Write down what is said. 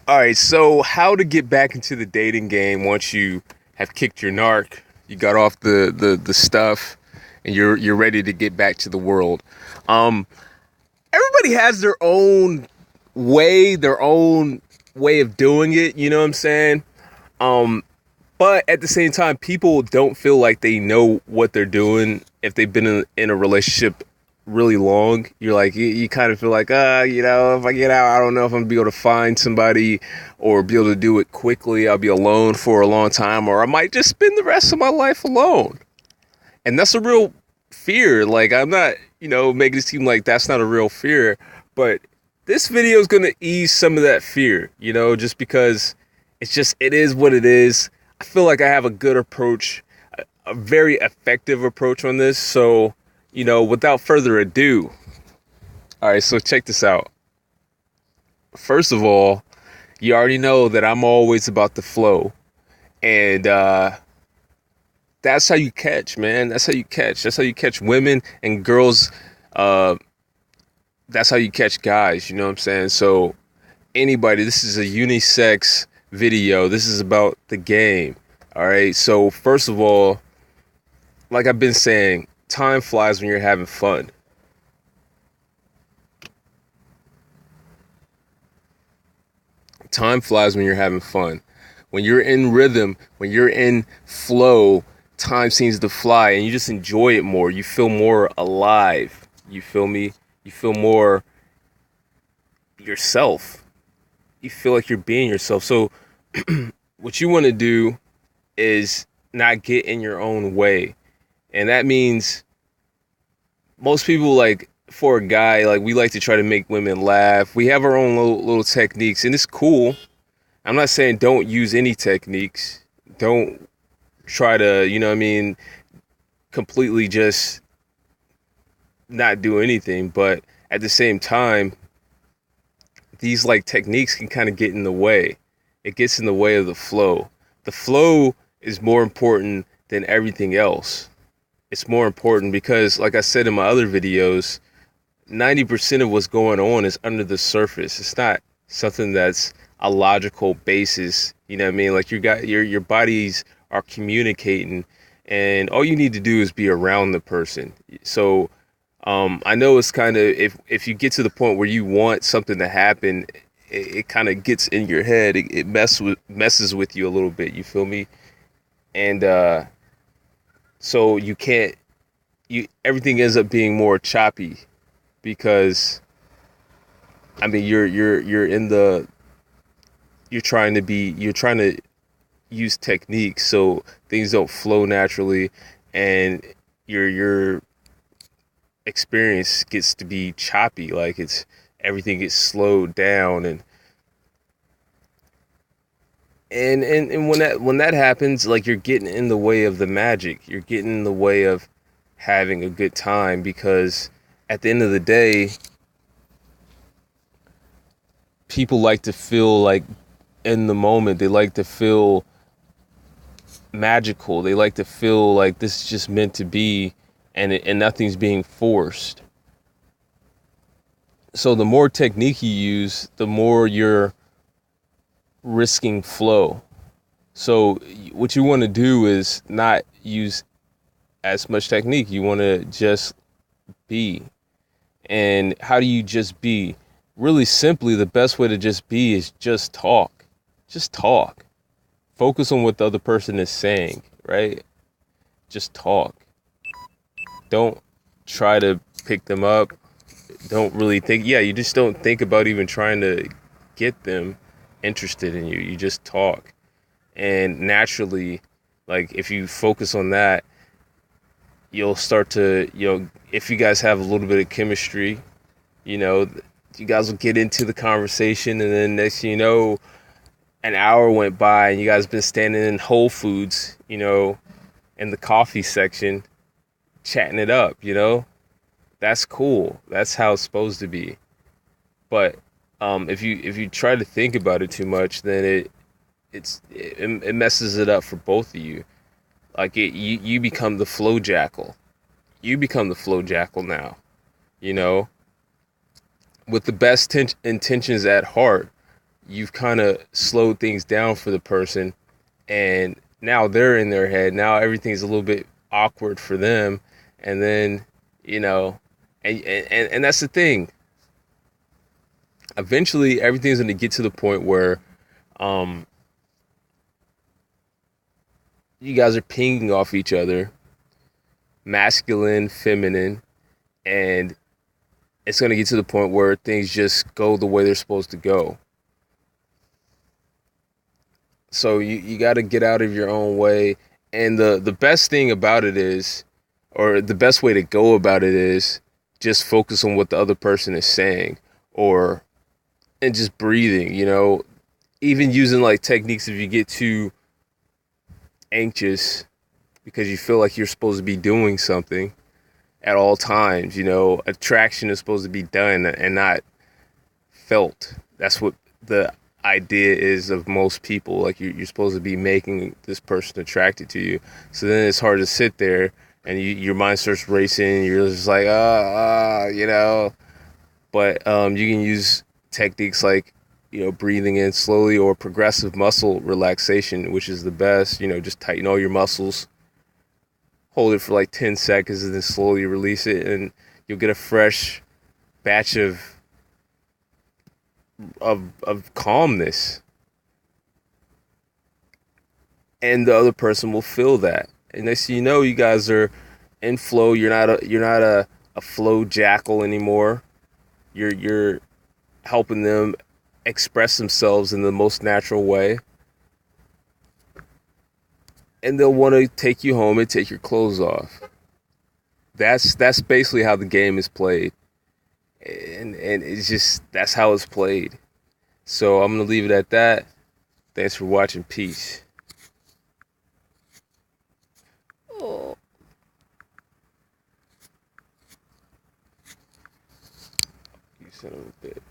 All right, so how to get back into the dating game once you have kicked your narc, you got off the stuff, and you're ready to get back to the world. Um, Everybody has their own way of doing it. You know what I'm saying? Um, but at the same time, people don't feel like they know what they're doing if they've been in a relationship really long. You're like, you kind of feel like, if I get out, I don't know if I'm gonna be able to find somebody or be able to do it quickly. I'll be alone for a long time, or I might just spend the rest of my life alone. And that's a real fear. Like, I'm not, making it seem like that's not a real fear, but this video is gonna ease some of that fear, just because it is what it is. I feel like I have a good approach, a very effective approach on this. So, without further ado, all right, so check this out. First of all, you already know that I'm always about the flow. And that's how you catch, man. That's how you catch. That's how you catch women and girls. Uh, that's how you catch guys. You know what I'm saying? So, anybody, this is a unisex video. This is about the game. All right. So, first of all, like I've been saying, time flies when you're having fun. Time flies when you're having fun. When you're in rhythm, when you're in flow, time seems to fly and you just enjoy it more. You feel more alive. You feel me? You feel more yourself. You feel like you're being yourself. So, what you want to do is not get in your own way. And that means most people, like, for a guy, like, we like to try to make women laugh. We have our own little techniques, and it's cool. I'm not saying don't use any techniques. Don't try to, completely just not do anything. But at the same time, these like techniques can kind of get in the way. It gets in the way of the flow. The flow is more important than everything else. It's more important because, like I said in my other videos, 90% of what's going on is under the surface. It's not something that's a logical basis. You know what I mean? Like your bodies are communicating, and all you need to do is be around the person. So I know it's kind of, if you get to the point where you want something to happen, it kind of gets in your head. It messes with you a little bit. You feel me? And so you can't. Everything ends up being more choppy because I mean you're trying to use techniques so things don't flow naturally, and your experience gets to be choppy. Like everything gets slowed down, and when that happens, like, you're getting in the way of the magic. You're getting in the way of having a good time, because at the end of the day, people like to feel like in the moment. They like to feel magical. They like to feel like this is just meant to be, and nothing's being forced. So the more technique you use, the more you're risking flow. So what you want to do is not use as much technique. You want to just be. And how do you just be? Really simply, the best way to just be is just talk. Just talk. Focus on what the other person is saying, right? Just talk. Don't try to pick them up. Don't really think, you just don't think about even trying to get them interested in you. You just talk. And naturally, like, if you focus on that, you'll start to, if you guys have a little bit of chemistry, you know, you guys will get into the conversation, and then next thing you know, an hour went by and you guys been standing in Whole Foods, in the coffee section, chatting it up, That's cool. That's how it's supposed to be. But if you try to think about it too much, then it messes it up for both of you. Like, you become the flow jackal. You become the flow jackal now, you know, with the best intentions at heart. you've kind of slowed things down for the person, and now they're in their head. Now everything's a little bit awkward for them, and then you know, and that's the thing. Eventually, everything's going to get to the point where um, you guys are pinging off each other, masculine, feminine, and it's going to get to the point where things just go the way they're supposed to go. So you got to get out of your own way. And the best thing about it is, or the best way to go about it is, just focus on what the other person is saying, or and just breathing. Even using like techniques if you get too anxious because you feel like you're supposed to be doing something at all times. Attraction is supposed to be done and not felt. That's what the idea is of most people. Like you're supposed to be making this person attracted to you. So then it's hard to sit there and your mind starts racing. You're just like, But you can use techniques like, breathing in slowly or progressive muscle relaxation, which is the best. Just tighten all your muscles, hold it for like 10 seconds, and then slowly release it, and you'll get a fresh batch of calmness, and the other person will feel that. And next thing you know, you guys are in flow. You're not a flow jackal anymore. You're helping them express themselves in the most natural way, and they'll want to take you home and take your clothes off. That's basically how the game is played, and it's just that's how it's played. So I'm gonna leave it at that. Thanks for watching. Peace. Oh, you son of a bitch.